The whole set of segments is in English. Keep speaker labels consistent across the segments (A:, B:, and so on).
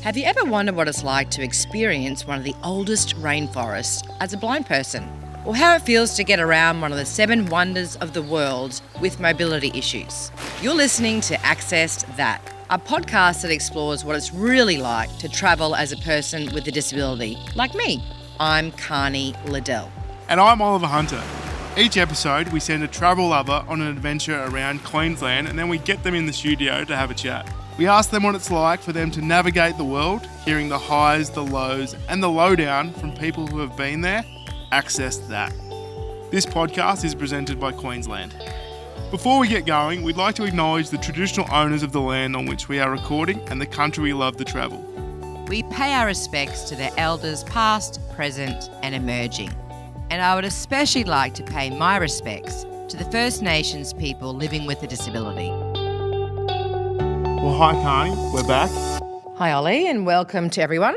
A: Have you ever wondered what it's like to experience one of the oldest rainforests as a blind person? Or how it feels to get around one of the 7 wonders of the world with mobility issues? You're listening to Access That, a podcast that explores what it's really like to travel as a person with a disability, like me. I'm Carney Liddell.
B: And I'm Oliver Hunter. Each episode, we send a travel lover on an adventure around Queensland and then we get them in the studio to have a chat. We ask them what it's like for them to navigate the world, hearing the highs, the lows, and the lowdown from people who have been there. Access That. This podcast is presented by Queensland. Before we get going, we'd like to acknowledge the traditional owners of the land on which we are recording and the country we love to travel.
A: We pay our respects to their elders past, present, and emerging. And I would especially like to pay my respects to the First Nations people living with a disability.
B: Well, hi Carney, we're back.
A: Hi Ollie, and welcome to everyone.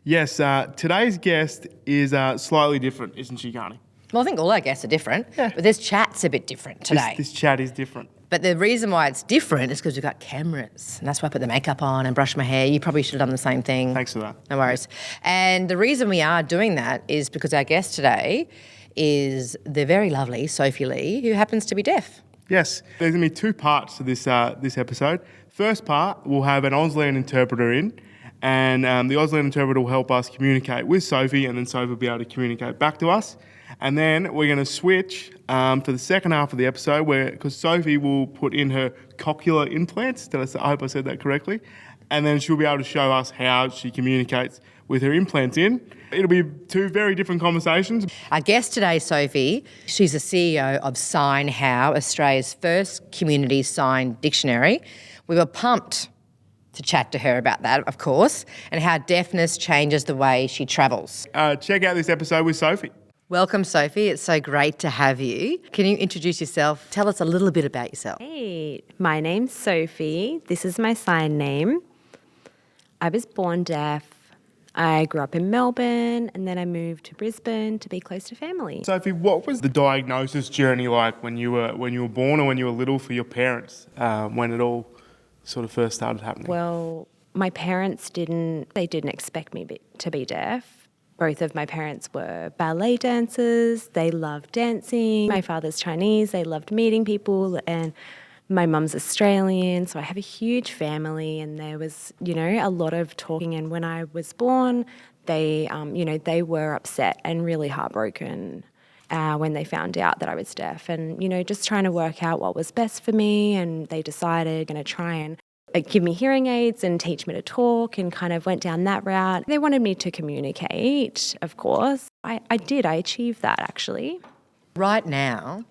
B: Yes, today's guest is slightly different, isn't she, Carney?
A: Well, I think all our guests are different,
B: Yeah.
A: but this chat's a bit different today.
B: This chat is different.
A: But the reason why it's different is because we've got cameras, and that's why I put the makeup on and brushed my hair. You probably should have done the same thing.
B: Thanks for that.
A: No worries. And the reason we are doing that is because our guest today is the very lovely Sophie Lee, who happens to be deaf.
B: Yes, there's going to be 2 parts to this episode. First part, we'll have an Auslan interpreter in, and the Auslan interpreter will help us communicate with Sophie, and then Sophie will be able to communicate back to us. And then we're going to switch for the second half of the episode, because Sophie will put in her cochlear implants. I hope I said that correctly. And then she'll be able to show us how she communicates with her implants in. It'll be 2 very different conversations.
A: Our guest today, Sophie, she's the CEO of Sign How, Australia's first community sign dictionary. We were pumped to chat to her about that, of course, and how deafness changes the way she travels.
B: Check out this episode with Sophie.
A: Welcome, Sophie. It's so great to have you. Can you introduce yourself? Tell us a little bit about yourself.
C: Hey, my name's Sophie. This is my sign name. I was born deaf. I grew up in Melbourne and then I moved to Brisbane to be close to family.
B: Sophie, what was the diagnosis journey like when you were born or when you were little for your parents, when it all sort of first started happening?
C: Well, my parents didn't expect me to be deaf. Both of my parents were ballet dancers. They loved dancing. My father's Chinese. They loved meeting people, and my mum's Australian, so I have a huge family, and there was, a lot of talking. And when I was born, they were upset and really heartbroken when they found out that I was deaf, and, just trying to work out what was best for me. And they decided going to try and give me hearing aids and teach me to talk, and kind of went down that route. They wanted me to communicate, of course. I did. I achieved that, actually.
A: Right now,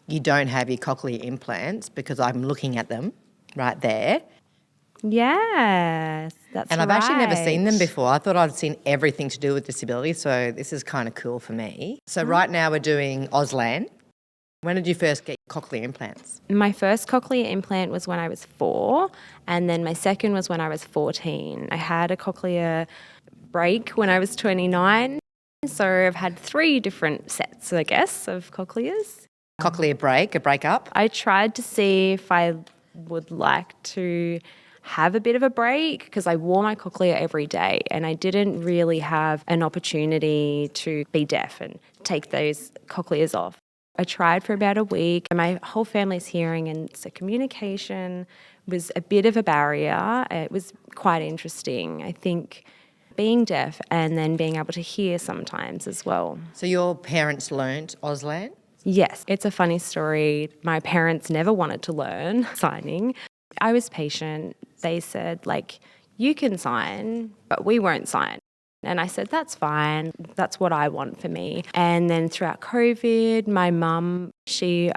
A: you don't have your cochlear implants because I'm looking at them right there.
C: Yes, that's right.
A: And I've actually never seen them before. I thought I'd seen everything to do with disability, so this is kind of cool for me. So right now we're doing Auslan. When did you first get cochlear implants?
C: My first cochlear implant was when I was 4, and then my second was when I was 14. I had a cochlear break when I was 29, so I've had 3 different sets, I guess, of cochlears.
A: Cochlear break, a breakup?
C: I tried to see if I would like to have a bit of a break because I wore my cochlear every day and I didn't really have an opportunity to be deaf and take those cochlears off. I tried for about a week, and my whole family's hearing, and so communication was a bit of a barrier. It was quite interesting, I think, being deaf and then being able to hear sometimes as well.
A: So your parents learnt Auslan?
C: Yes, it's a funny story. My parents never wanted to learn signing. I was patient. They said, you can sign, but we won't sign. And I said, that's fine. That's what I want for me. And then throughout COVID, my mum, she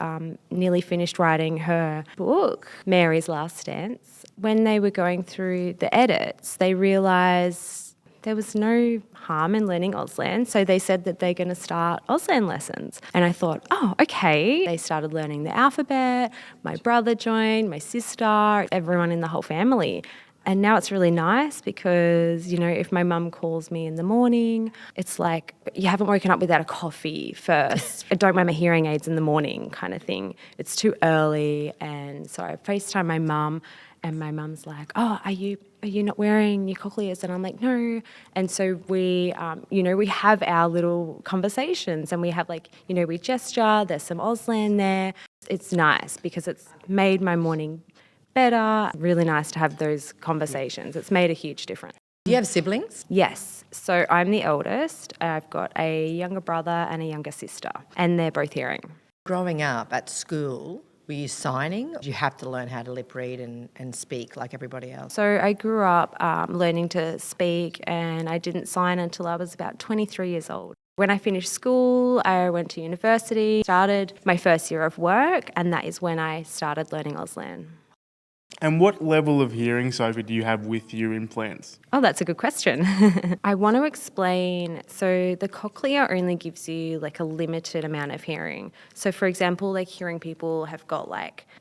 C: nearly finished writing her book, Mary's Last Dance. When they were going through the edits, they realised there was no harm in learning Auslan, so they said that they're going to start Auslan lessons. And I thought, oh, okay. They started learning the alphabet, my brother joined, my sister, everyone in the whole family. And now it's really nice because, if my mum calls me in the morning, it's like, you haven't woken up without a coffee first. I don't wear my hearing aids in the morning kind of thing. It's too early. And so I FaceTime my mum And my mum's like, "Oh, are you not wearing your cochlears?" And I'm like, "No." And so we, we have our little conversations, and we have we gesture. There's some Auslan there. It's nice because it's made my morning better. Really nice to have those conversations. It's made a huge difference.
A: Do you have siblings?
C: Yes. So I'm the eldest. I've got a younger brother and a younger sister, and they're both hearing.
A: Growing up at school, were you signing? Did you have to learn how to lip read and speak like everybody else?
C: So I grew up learning to speak, and I didn't sign until I was about 23 years old. When I finished school, I went to university, started my first year of work, and that is when I started learning Auslan.
B: And what level of hearing, Sophie, do you have with your implants?
C: Oh, that's a good question. I want to explain. So the cochlea only gives you a limited amount of hearing. So for example, hearing people have got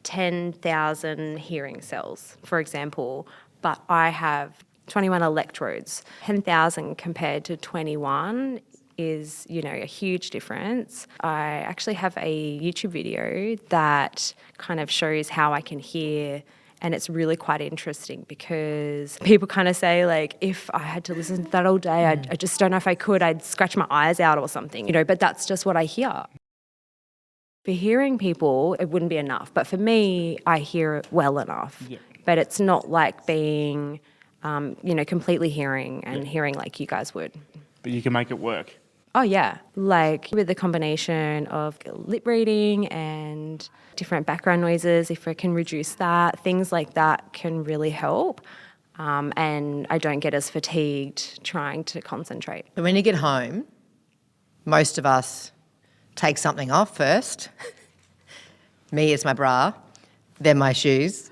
C: 10,000 hearing cells, for example, but I have 21 electrodes. 10,000 compared to 21 is, a huge difference. I actually have a YouTube video that kind of shows how I can hear. And it's really quite interesting because people kind of say, if I had to listen to that all day, I just don't know if I could. I'd scratch my eyes out or something, but that's just what I hear. For hearing people, it wouldn't be enough. But for me, I hear it well enough. Yeah. But it's not like being, completely hearing and hearing like you guys would.
B: But you can make it work.
C: Oh, yeah. With the combination of lip reading and different background noises, if I can reduce that, things like that can really help. And I don't get as fatigued trying to concentrate.
A: So when you get home, most of us take something off first. Me, it's my bra, then my shoes.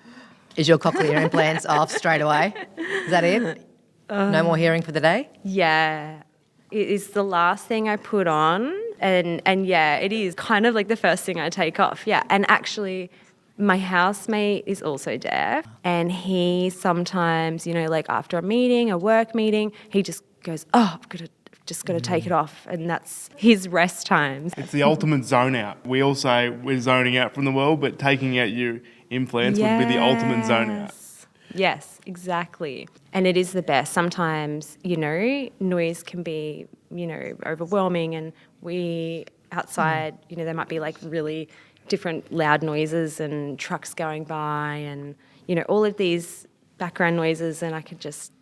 A: Is your cochlear implants off straight away? Is that it? No more hearing for the day?
C: Yeah. It is the last thing I put on, and yeah, it is kind of the first thing I take off. Yeah, and actually, my housemate is also deaf, and he sometimes, after a work meeting, he just goes, "Oh, I've got to take it off," and that's his rest times.
B: It's the ultimate zone out. We all say we're zoning out from the world, but taking out your implants would be the ultimate zone out.
C: Yes, exactly. And it is the best. Sometimes, noise can be, overwhelming, and we outside, there might be really different loud noises and trucks going by and, all of these background noises, and I could just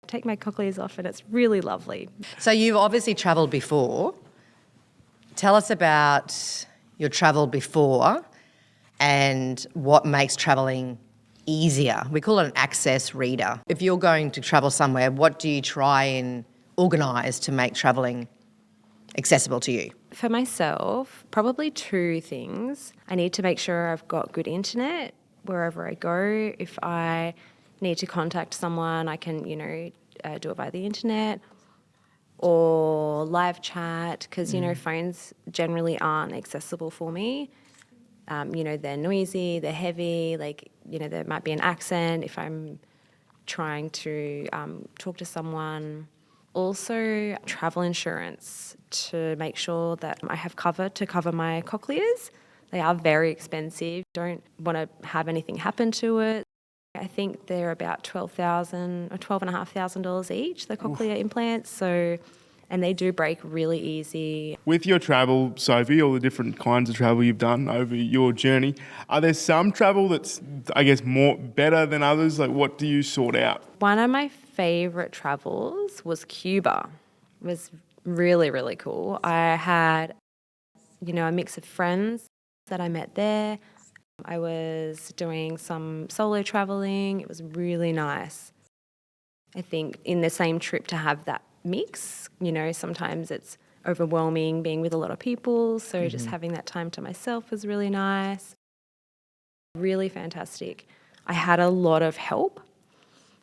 C: take my cochlears off and it's really lovely.
A: So you've obviously travelled before. Tell us about your travel before and what makes travelling easier. We call it an access reader. If you're going to travel somewhere, what do you try and organise to make travelling accessible to you?
C: For myself, probably two things. I need to make sure I've got good internet wherever I go. If I need to contact someone, I can, do it via the internet or live chat because, phones generally aren't accessible for me. They're noisy, they're heavy, there might be an accent if I'm trying to talk to someone. Also, travel insurance to make sure that I have cover to cover my cochlears. They are very expensive. Don't want to have anything happen to it. I think they're about $12,000 or $12,500 each, the cochlear implants. And they do break really easy.
B: With your travel, Sophie, all the different kinds of travel you've done over your journey, are there some travel that's, I guess, more better than others? What do you sort out?
C: One of my favourite travels was Cuba. It was really, really cool. I had, a mix of friends that I met there. I was doing some solo travelling. It was really nice. I think in the same trip to have that mix, sometimes it's overwhelming being with a lot of people, so just having that time to myself was really nice. Really fantastic. I had a lot of help,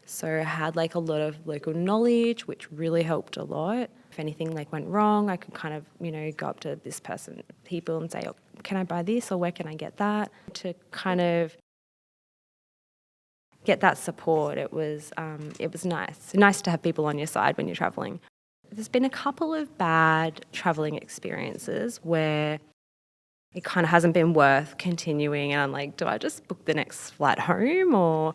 C: so I had a lot of local knowledge, which really helped a lot. If anything went wrong, I could kind of, go up to this person, people, and say, "Oh, can I buy this, or where can I get that?" To kind of get that support. It was nice to have people on your side when you're travelling. There's been a couple of bad travelling experiences where it kind of hasn't been worth continuing. And I'm like, do I just book the next flight home? Or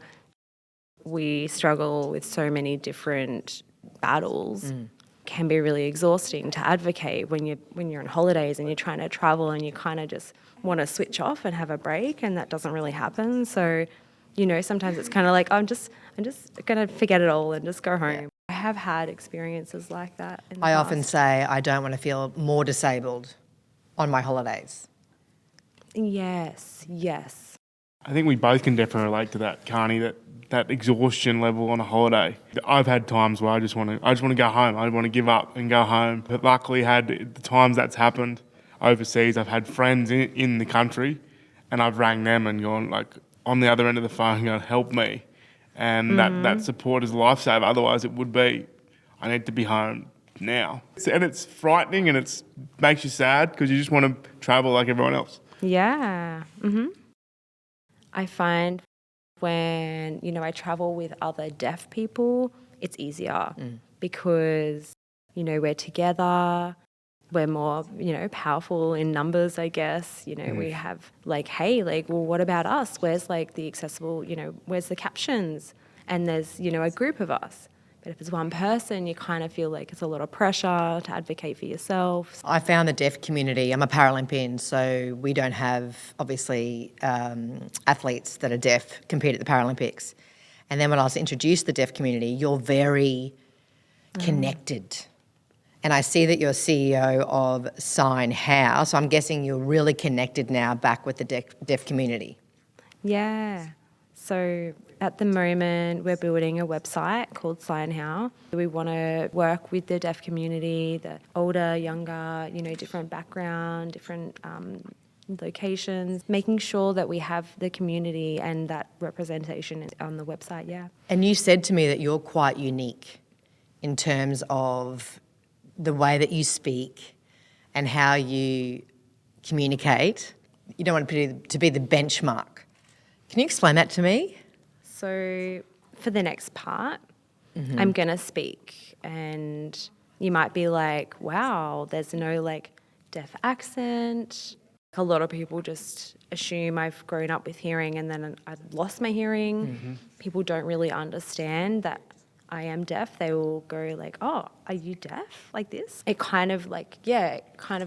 C: we struggle with so many different battles. Can be really exhausting to advocate when you're on holidays and you're trying to travel and you kind of just want to switch off and have a break, and that doesn't really happen. So, sometimes it's kind of like I'm just gonna forget it all and just go home. Yeah. I have had experiences like that in the
A: I
C: past.
A: often say I don't want to feel more disabled on my holidays.
C: Yes.
B: I think we both can definitely relate to that, Carney, that exhaustion level on a holiday. I've had times where I just want to go home. I want to give up and go home. But luckily, had the times that's happened overseas, I've had friends in the country, and I've rang them and gone like on the other end of the phone, going, help me. And that support is a lifesaver. Otherwise, it would be, I need to be home now. And it's frightening, and it makes you sad because you just want to travel like everyone else.
C: Yeah. I find when, I travel with other deaf people, it's easier because, we're together, we're more, powerful in numbers, I guess. We have like, hey, like, well, what about us? Where's like the accessible, where's the captions? And there's, a group of us. But if it's one person, you kind of feel like it's a lot of pressure to advocate for yourself.
A: I found the deaf community, I'm a Paralympian, so we don't have, obviously, athletes that are deaf compete at the Paralympics. And then when I was introduced to the deaf community, you're very connected. And I see that you're CEO of Sign How, so I'm guessing you're really connected now back with the deaf community.
C: Yeah. So at the moment, we're building a website called Sign How. We want to work with the deaf community, the older, younger, different background, different locations, making sure that we have the community and that representation on the website, yeah.
A: And you said to me that you're quite unique in terms of the way that you speak and how you communicate. You don't want to be the benchmark. Can you explain that to me?
C: So for the next part, I'm going to speak, and you might be like, wow, there's no like deaf accent. A lot of people just assume I've grown up with hearing and then I've lost my hearing. People don't really understand that I am deaf. They will go like, oh, are you deaf like this? It kind of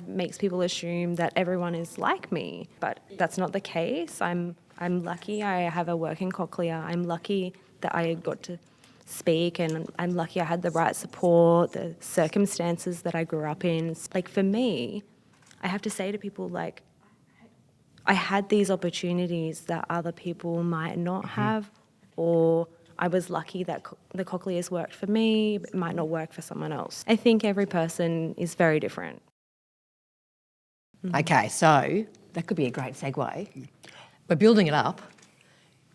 C: makes people assume that everyone is like me, but that's not the case. I'm lucky I have a working cochlea. I'm lucky that I got to speak, and I'm lucky I had the right support, the circumstances that I grew up in. Like for me, I have to say to people like, I had these opportunities that other people might not have, or I was lucky that the cochlears worked for me, but it might not work for someone else. I think every person is very different.
A: Okay, so that could be a great segue. We're building it up.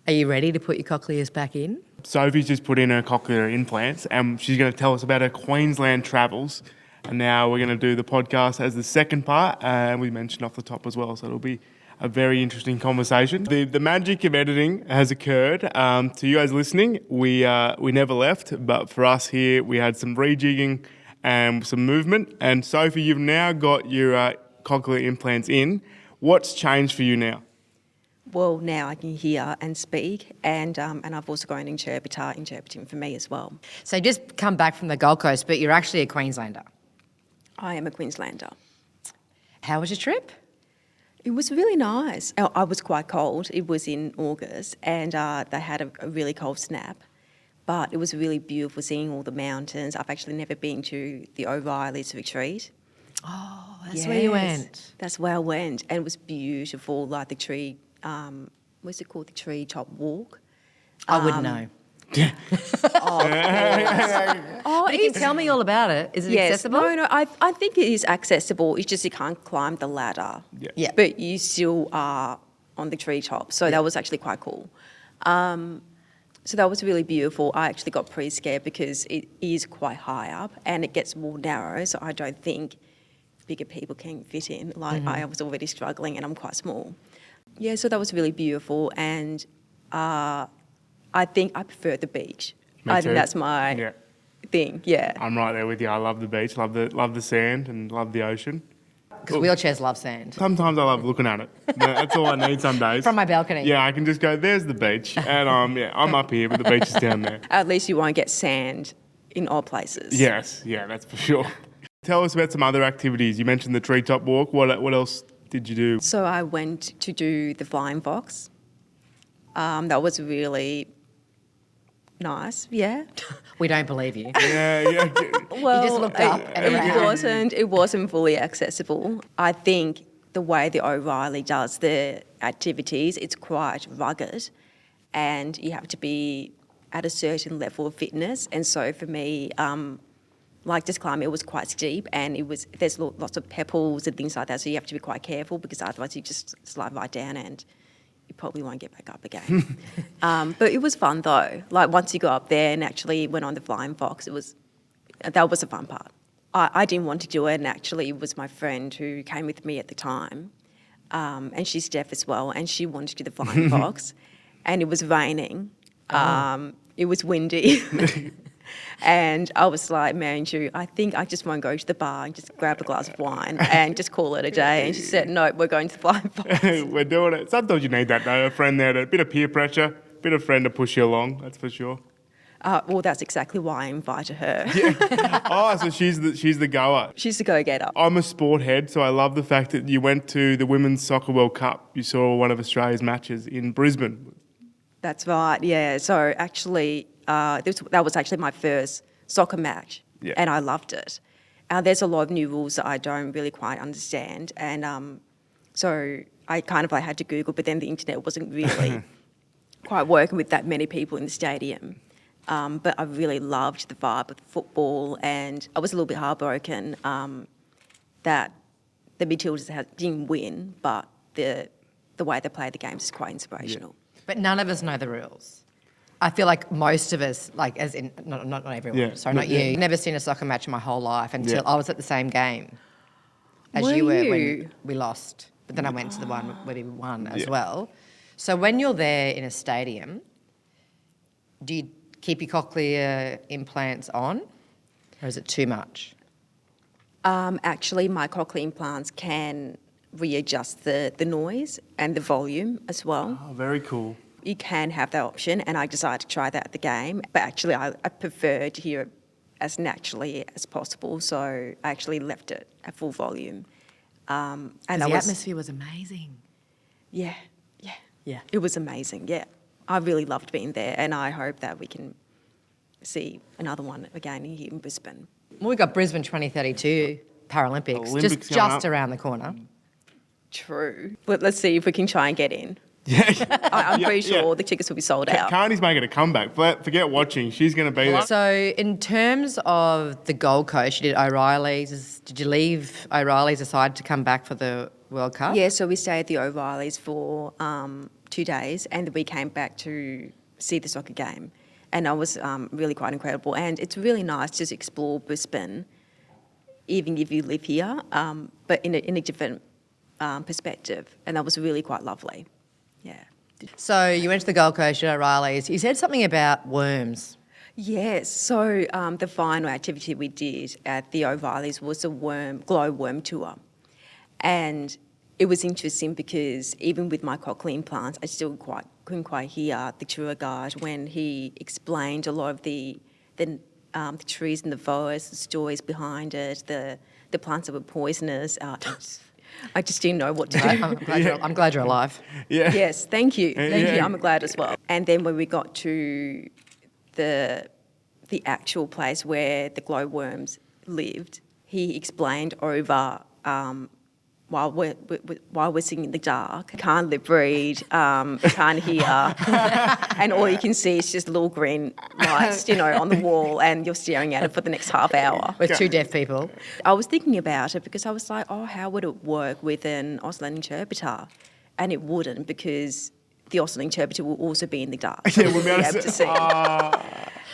A: Are you ready to put your cochlears back in?
B: Sophie's just put in her cochlear implants, and she's going to tell us about her Queensland travels. And now we're going to do the podcast as the second part, and we mentioned off the top as well, so it'll be a very interesting conversation. The magic of editing has occurred. To you guys listening, we never left, but for us here, we had some rejigging and some movement. And Sophie, you've now got your cochlear implants in. What's changed for you now?
D: Well, now I can hear and speak, and I've also got an interpreter interpreting for me as well.
A: So you just come back from the Gold Coast, but you're actually a Queenslander.
D: I am a Queenslander.
A: How was your trip?
D: It was really nice. I was quite cold. It was in August, and they had a really cold snap. But it was really beautiful seeing all the mountains. I've actually never been to the O'Reilly's retreat.
A: Oh, that's where you went.
D: That's where I went, and it was beautiful, like the tree, what's it called, the tree top walk.
A: I wouldn't know.
D: Oh,
A: But you can tell me all about it. Is it
D: yes,
A: accessible?
D: No, I think it is accessible. It's just you can't climb the ladder.
A: Yeah.
D: But you still are on the treetop. So that was actually quite cool. So that was really beautiful. I actually got pretty scared because it is quite high up and it gets more narrow. So I don't think bigger people can fit in. Like I was already struggling and I'm quite small. Yeah, so that was really beautiful. And I think I prefer the beach.
B: Me
D: I
B: too.
D: think that's my thing, yeah.
B: I'm right there with you. I love the beach, love the sand and love the ocean.
A: Because wheelchairs love sand.
B: Sometimes I love looking at it. That's all I need some days.
A: From my balcony.
B: Yeah, I can just go, there's the beach. And I'm up here, but the beach is down there.
D: At least you won't get sand in odd places.
B: Yes, yeah, that's for sure. Tell us about some other activities. You mentioned the treetop walk. What else did you do?
D: So I went to do the Flying Fox. That was really nice, yeah.
A: We don't believe you.
B: Yeah.
D: Well,
A: just looked up and around.
D: it wasn't fully accessible. I think the way the O'Reilly does the activities, it's quite rugged, and you have to be at a certain level of fitness. And so for me, like just climbing, it was quite steep, and there's lots of pebbles and things like that. So you have to be quite careful, because otherwise you just slide right down and you probably won't get back up again. But it was fun though. Like once you got up there and actually went on the Flying Fox, that was the fun part. I didn't want to do it, and actually it was my friend who came with me at the time, and she's deaf as well, and she wanted to do the Flying Fox, and it was raining. It was windy. And I was like, man, I think I just won't go to the bar and just grab a glass of wine and just call it a day. And she said, no, we're going to the Flying Fox.
B: We're doing it. Sometimes you need that though, a friend there, a bit of peer pressure, a bit of friend to push you along, that's for sure.
D: Well, that's exactly why I invited her.
B: Oh, so she's the goer.
D: She's the go-getter.
B: I'm a sport head, so I love the fact that you went to the Women's Soccer World Cup. You saw one of Australia's matches in Brisbane.
D: That's right, yeah. So actually, that was actually my first soccer match, and I loved it. There's a lot of new rules that I don't really quite understand, and so I kind of had to Google, but then the internet wasn't really quite working with that many people in the stadium. But I really loved the vibe of football, and I was a little bit heartbroken that the Matildas didn't win, but the way they played the games is quite inspirational.
A: But none of us know the rules. I feel like most of us, like as in, not everyone, sorry, not you. Never seen a soccer match in my whole life until I was at the same game as you were when we lost. But then I went to the one where we won as well. So when you're there in a stadium, do you keep your cochlear implants on, or is it too much?
D: Actually, my cochlear implants can readjust the noise and the volume as well.
B: Oh, very cool.
D: You can have that option, and I decided to try that at the game. But actually, I prefer to hear it as naturally as possible, so I actually left it at full volume. And
A: The atmosphere was amazing.
D: Yeah.
A: Yeah.
D: It was amazing, yeah. I really loved being there, and I hope that we can see another one again here in Brisbane.
A: Well, we've got Brisbane 2032 Paralympics,
B: Olympics
A: just
B: coming up.
A: around the corner.
D: True. But let's see if we can try and get in.
B: Yeah.
D: I'm pretty sure the tickets will be sold out.
B: Carney's making a comeback. Forget watching. She's going to be there.
A: So in terms of the Gold Coast, you did O'Reilly's. Did you leave O'Reilly's aside to come back for the World Cup?
D: Yeah, so we stayed at the O'Reilly's for 2 days, and then we came back to see the soccer game. And that was really quite incredible. And it's really nice to just explore Brisbane, even if you live here, but in a different perspective. And that was really quite lovely. Yeah.
A: So you went to the Gold Coast at O'Reilly's. You said something about worms.
D: Yes, so the final activity we did at the O'Reilly's was a glowworm tour. And it was interesting because even with my cochlear implants, I still couldn't quite hear the tour guide when he explained a lot of the trees in the forest, the stories behind it, the plants that were poisonous. I just didn't know what to do.
A: I'm glad you're alive.
B: Yeah.
D: Yes, thank you. Thank you. I'm glad as well. And then when we got to the actual place where the glowworms lived, he explained over while we're sitting in the dark, can't lip read, can't hear, and all you can see is just little green lights, on the wall, and you're staring at it for the next half hour.
A: With two deaf people.
D: I was thinking about it because I was like, how would it work with an Auslan interpreter? And it wouldn't, because the Auslan interpreter will also be in the dark.
B: Yeah, we'll be able
D: to see.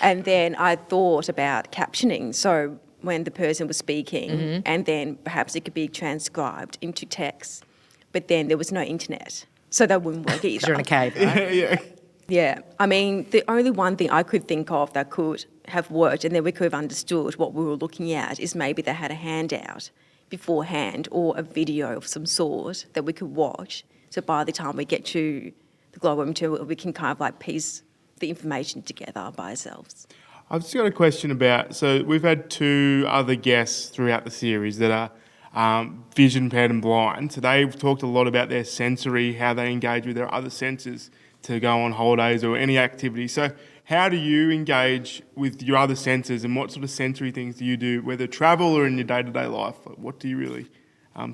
D: And then I thought about captioning. So when the person was speaking, and then perhaps it could be transcribed into text, but then there was no internet, so that wouldn't work either.
A: You're in a cave, right?
D: Yeah. I mean, the only one thing I could think of that could have worked, and then we could have understood what we were looking at, is maybe they had a handout beforehand or a video of some sort that we could watch. So by the time we get to the glowworm tour, we can kind of like piece the information together by ourselves.
B: I've just got a question about, so we've had 2 other guests throughout the series that are vision impaired and blind. So they've talked a lot about their sensory, how they engage with their other senses to go on holidays or any activity. So how do you engage with your other senses, and what sort of sensory things do you do, whether travel or in your day-to-day life? Like, what do you really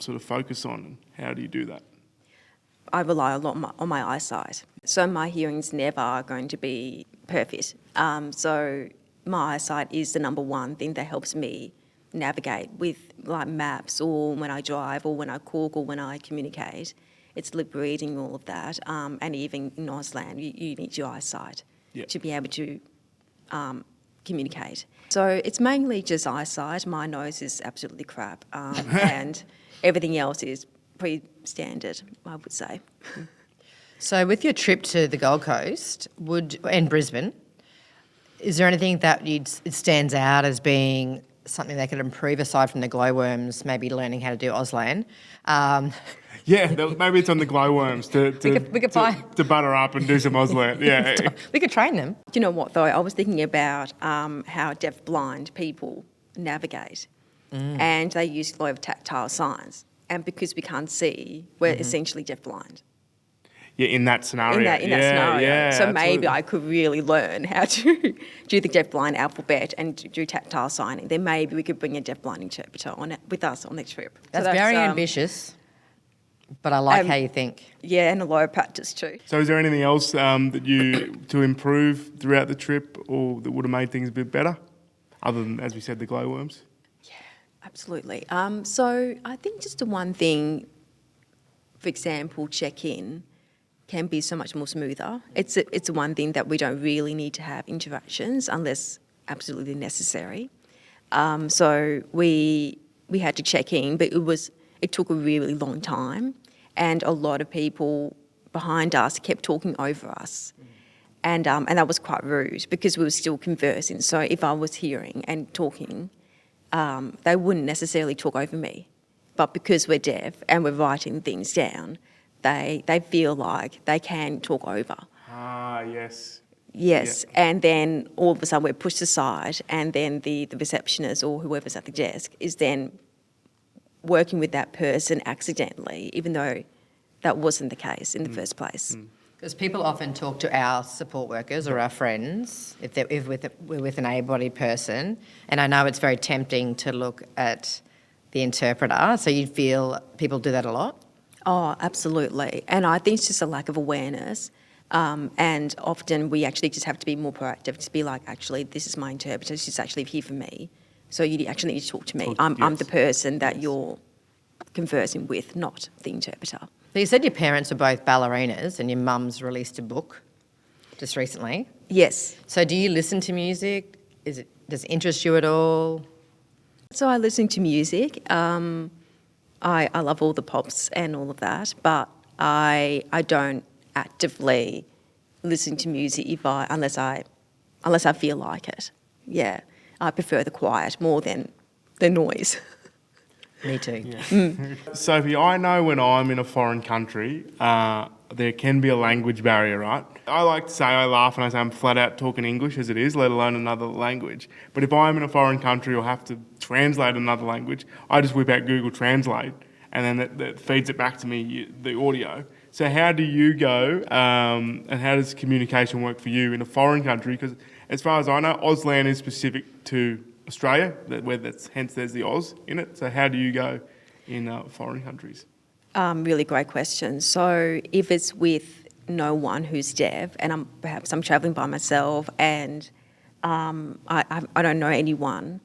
B: sort of focus on, and how do you do that?
D: I rely a lot on my eyesight. So my hearing's never going to be perfect. So my eyesight is the number one thing that helps me navigate with like maps, or when I drive, or when I cook, or when I communicate. It's lip reading, all of that. And even in Auslan, you need your eyesight to be able to communicate. So it's mainly just eyesight. My nose is absolutely crap. And everything else is pretty standard, I would say.
A: So with your trip to the Gold Coast and Brisbane, is there anything that it stands out as being something they could improve aside from the glowworms, maybe learning how to do Auslan?
B: Maybe it's on the glowworms to butter up and do some Auslan. Yeah.
A: We could train them.
D: Do you know what, though? I was thinking about how deaf-blind people navigate, and they use a lot of tactile signs. And because we can't see, we're essentially deaf-blind.
B: Yeah, in that scenario.
D: In that scenario.
B: Yeah,
D: so maybe
B: absolutely.
D: I could really learn how to do the deaf-blind alphabet and do tactile signing. Then maybe we could bring a deaf-blind interpreter with us on the trip.
A: That's very ambitious, but I like how you think.
D: Yeah, and a lot of practice too.
B: So is there anything else that you to improve throughout the trip, or that would have made things a bit better, other than, as we said, the glowworms?
D: Absolutely. So I think just the one thing, for example, check-in can be so much more smoother. It's the one thing that we don't really need to have interactions unless absolutely necessary. So we had to check in, but it took a really long time, and a lot of people behind us kept talking over us. And that was quite rude because we were still conversing. So if I was hearing and talking, they wouldn't necessarily talk over me. But because we're deaf and we're writing things down, they feel like they can talk over.
B: Yes.
D: Yes,
B: Yeah.
D: and then all of a sudden we're pushed aside, and then the receptionist or whoever's at the desk is then working with that person accidentally, even though that wasn't the case in the first place.
A: Because people often talk to our support workers or our friends if we're with an able-bodied person, and I know it's very tempting to look at the interpreter, so you feel people do that a lot?
D: Oh, absolutely. And I think it's just a lack of awareness. And often we actually just have to be more proactive, to be like, actually, this is my interpreter, she's actually here for me. So you actually need to talk to me. I'm the person that you're conversing with, not the interpreter.
A: So you said your parents were both ballerinas and your mum's released a book just recently.
D: Yes.
A: So do you listen to music? Does it interest you at all?
D: So I listen to music. I love all the pops and all of that, but I don't actively listen to music unless I feel like it. Yeah, I prefer the quiet more than the noise.
A: Me too.
B: Yeah. Sophie, I know when I'm in a foreign country, there can be a language barrier, right? I like to say, I laugh and I say I'm flat out talking English as it is, let alone another language. But if I'm in a foreign country or have to translate another language, I just whip out Google Translate, and then that feeds it back to me, the audio. So how do you go, and how does communication work for you in a foreign country? Because as far as I know, Auslan is specific to Australia, hence there's the Oz in it. So how do you go in foreign countries?
D: Really great question. So if it's with no one who's deaf, and I'm travelling by myself, and I don't know anyone,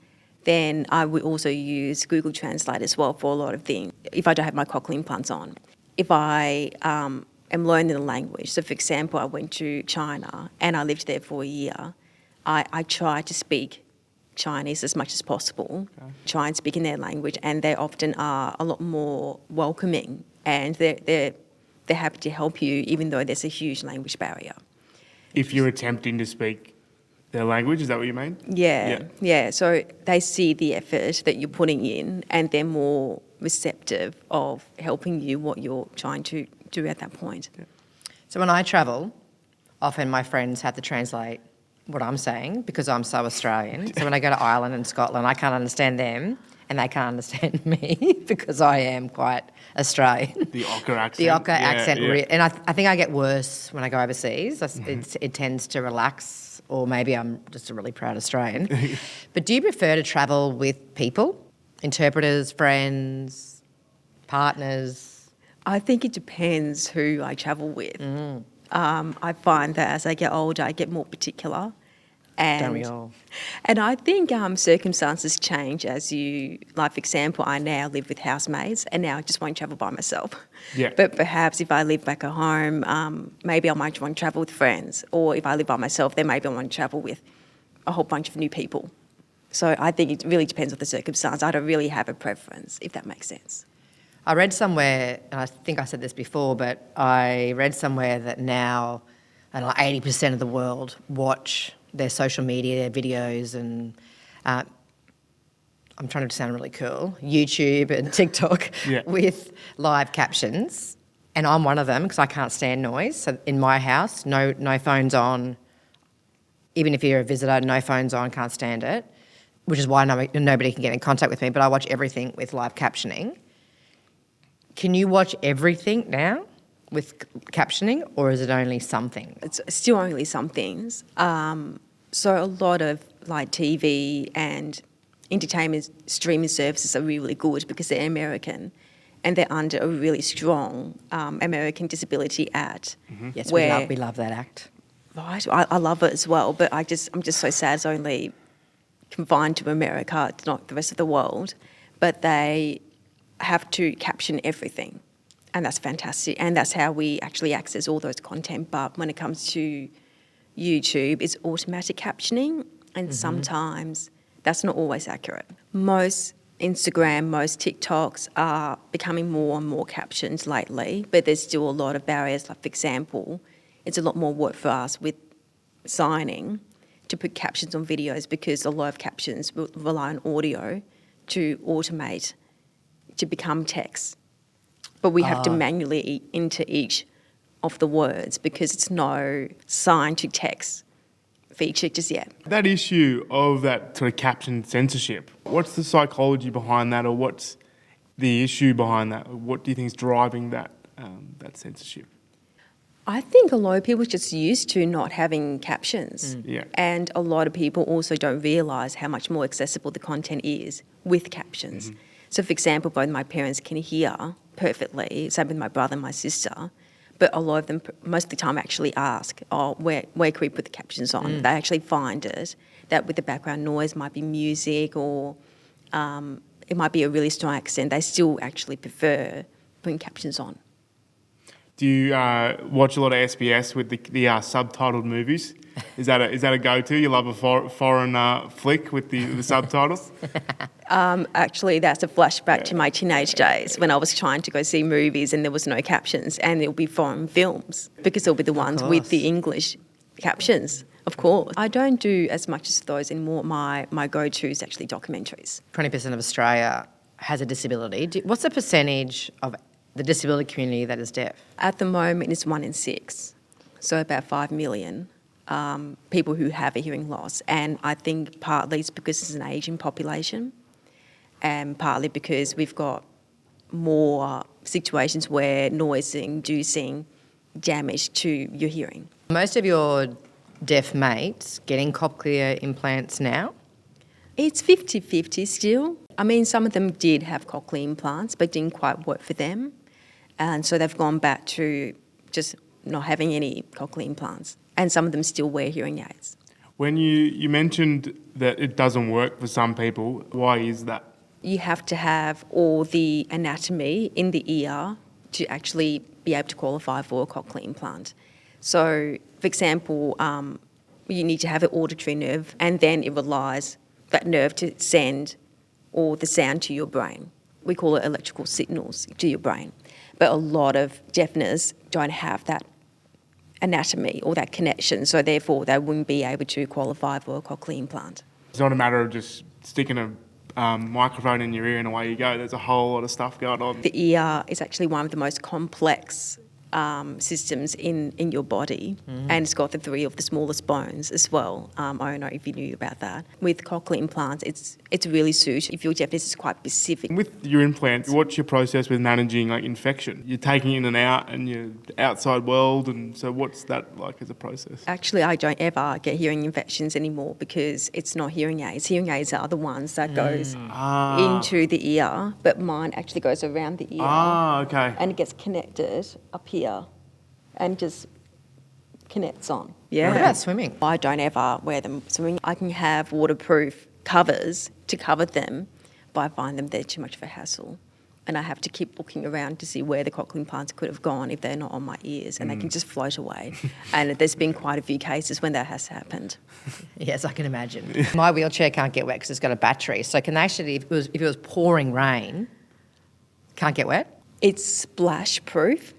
D: then I would also use Google Translate as well for a lot of things. If I don't have my cochlear implants on, if I am learning the language. So for example, I went to China and I lived there for a year. I tried to speak Chinese as much as possible, try and speak in their language, and they often are a lot more welcoming, and they're happy to help you even though there's a huge language barrier.
B: If you're attempting to speak their language. Is that what you mean?
D: Yeah. So they see the effort that you're putting in, and they're more receptive of helping you what you're trying to do at that point. Yeah.
A: So when I travel, often my friends have to translate what I'm saying because I'm so Australian. So when I go to Ireland and Scotland, I can't understand them and they can't understand me because I am quite Australian.
B: The Ochre accent.
A: The Ochre accent.
B: Yeah.
A: And I think I get worse when I go overseas. It tends to relax, or maybe I'm just a really proud Australian. But do you prefer to travel with people, interpreters, friends, partners?
D: I think it depends who I travel with. I find that as I get older, I get more particular. And,
A: Don't we all?
D: And I think circumstances change as you, like for example, I now live with housemates and now I just want to travel by myself.
B: Yeah.
D: But perhaps if I live back at home, maybe I might want to travel with friends. Or if I live by myself, then maybe I want to travel with a whole bunch of new people. So I think it really depends on the circumstance. I don't really have a preference, if that makes sense.
A: I read somewhere, and I think I said this before, but I read somewhere that now like 80% of the world watch their social media, their videos, and I'm trying to sound really cool, YouTube and TikTok with live captions. And I'm one of them because I can't stand noise. So in my house, no phones on. Even if you're a visitor, no phones on, can't stand it, which is why nobody can get in contact with me. But I watch everything with live captioning. Can you watch everything now with captioning, or is it only some things?
D: It's still only some things. So a lot of like TV and entertainment streaming services are really good because they're American and they're under a really strong American Disability Act.
A: Mm-hmm. Yes,
D: where,
A: we love that act.
D: Right, I love it as well, but I'm just so sad it's only confined to America, it's not the rest of the world. But they have to caption everything, and that's fantastic. And that's how we actually access all those content. But when it comes to YouTube, it's automatic captioning, and sometimes that's not always accurate. Most Instagram, most TikToks are becoming more and more captions lately, but there's still a lot of barriers. Like, for example, it's a lot more work for us with signing to put captions on videos because a lot of captions rely on audio to automate to become text. But we have to manually enter each of the words because it's no sign to text feature just yet.
B: That issue of that sort of caption censorship, what's the psychology behind that, or what's the issue behind that? What do you think is driving that that censorship?
D: I think a lot of people are just used to not having captions.
B: Yeah.
D: And a lot of people also don't realise how much more accessible the content is with captions. So, for example, both my parents can hear perfectly, same with my brother and my sister, but a lot of them, most of the time, actually ask, where can we put the captions on? They actually find it, that with the background noise might be music or it might be a really strong accent. They still actually prefer putting captions on.
B: Do you watch a lot of SBS with the subtitled movies? Is that a go-to? You love a foreign flick with the subtitles?
D: Actually, that's a flashback to my teenage days when I was trying to go see movies and there was no captions, and it'll be foreign films because they'll be the ones with the English captions, of course. I don't do as much as those anymore. My go-to is actually documentaries.
A: 20% of Australia has a disability. What's the percentage of the disability community that is deaf?
D: At the moment, it's 1 in 6, so about 5 million people who have a hearing loss. And I think partly it's because it's an ageing population, and partly because we've got more situations where noise is inducing damage to your hearing.
A: Most of your deaf mates getting cochlear implants now?
D: It's 50-50 still. I mean, some of them did have cochlear implants but didn't quite work for them. And so they've gone back to just not having any cochlear implants. And some of them still wear hearing aids.
B: When you mentioned that it doesn't work for some people, why is that?
D: You have to have all the anatomy in the ear to actually be able to qualify for a cochlear implant. So, for example, you need to have an auditory nerve, and then it relies that nerve to send all the sound to your brain. We call it electrical signals to your brain. But a lot of deafness don't have that anatomy or that connection. So therefore, they wouldn't be able to qualify for a cochlear implant.
B: It's not a matter of just sticking a microphone in your ear and away you go. There's a whole lot of stuff going on.
D: The ear is actually one of the most complex systems in your body, and it's got the 3 of the smallest bones as well. I don't know if you knew about that. With cochlear implants, it's really suited if your deafness is quite specific.
B: With your implants, what's your process with managing like infection? You're taking in and out and your outside world, and so what's that like as a process?
D: Actually, I don't ever get hearing infections anymore because it's not hearing aids. Hearing aids are the ones that goes into the ear, but mine actually goes around the ear.
B: Okay.
D: And it gets connected up here and just connects on. Yeah.
A: What about swimming?
D: I don't ever wear them swimming. I can have waterproof covers to cover them, but I find them they're too much of a hassle. And I have to keep looking around to see where the cochlear implants could have gone if they're not on my ears, and they can just float away. And there's been quite a few cases when that has happened.
A: Yes, I can imagine. My wheelchair can't get wet because it's got a battery. So can they actually, if it was pouring rain, can't get wet?
D: It's splash proof,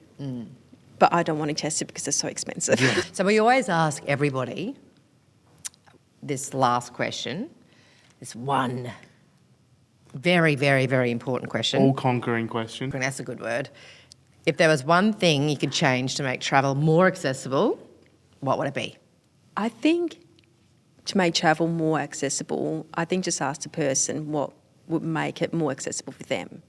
D: but I don't want to test it because it's so expensive.
A: So we always ask everybody this last question, this one very, very, very important question.
B: All-conquering question.
A: And that's a good word. If there was one thing you could change to make travel more accessible, what would it be?
D: I think to make travel more accessible, I think just ask the person what would make it more accessible for them.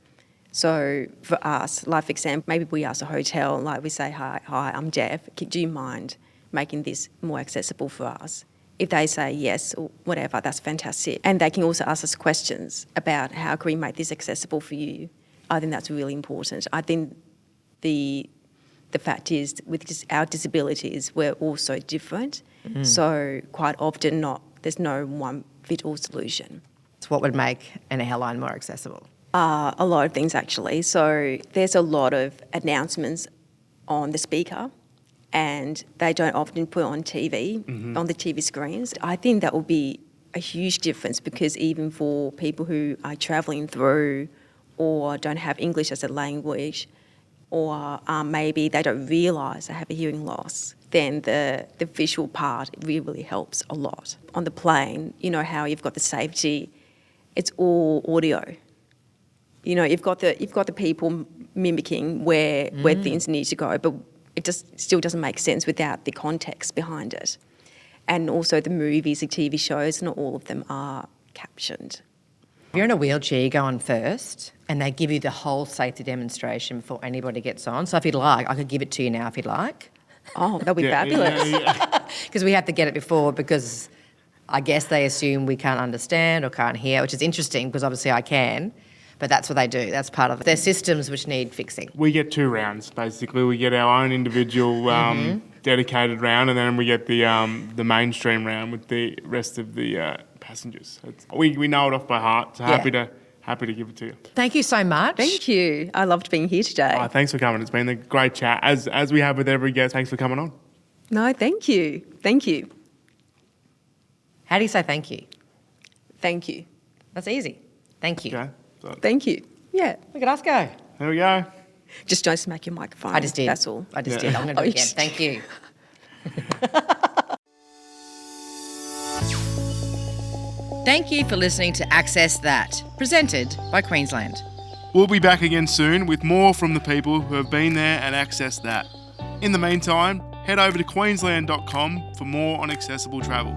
D: So for us, like for example, maybe we ask a hotel, like we say, hi, I'm deaf. Do you mind making this more accessible for us? If they say yes or whatever, that's fantastic. And they can also ask us questions about how can we make this accessible for you. I think that's really important. I think the fact is with just our disabilities, we're all so different. So quite often there's no one fit all solution.
A: So what would make an airline more accessible?
D: A lot of things actually. So there's a lot of announcements on the speaker, and they don't often put on TV, on the TV screens. I think that will be a huge difference because even for people who are travelling through or don't have English as a language, or maybe they don't realise they have a hearing loss, then the visual part really helps a lot. On the plane, you know how you've got the safety, it's all audio. You know, you've got the people mimicking where things need to go, but it just still doesn't make sense without the context behind it. And also the movies, the TV shows, not all of them are captioned.
A: If you're in a wheelchair, you go on first and they give you the whole safety demonstration before anybody gets on. So if you'd like, I could give it to you now if you'd like.
D: Oh, that'll be fabulous.
A: Because we have to get it before because I guess they assume we can't understand or can't hear, which is interesting because obviously I can. But that's what they do. That's part of their systems which need fixing.
B: We get 2 rounds, basically. We get our own individual dedicated round, and then we get the mainstream round with the rest of the passengers. We know it off by heart, so happy to give it to you.
A: Thank you so much.
D: Thank you. I loved being here today.
B: Thanks for coming. It's been a great chat. As we have with every guest, thanks for coming on.
D: No, thank you. Thank you.
A: How do you say thank you?
D: Thank you.
A: That's easy. Thank you.
B: Okay. So,
D: Thank you. Yeah.
A: Look at us go.
B: there we go.
D: Just don't smack your microphone.
A: I just did.
D: That's all.
A: I just
B: Yeah.
A: did. I'm going to do
D: Oh,
A: it again.
D: yes.
A: Thank you. Thank you for listening to Access That, presented by Queensland.
B: We'll be back again soon with more from the people who have been there and accessed that. In the meantime, head over to queensland.com for more on accessible travel.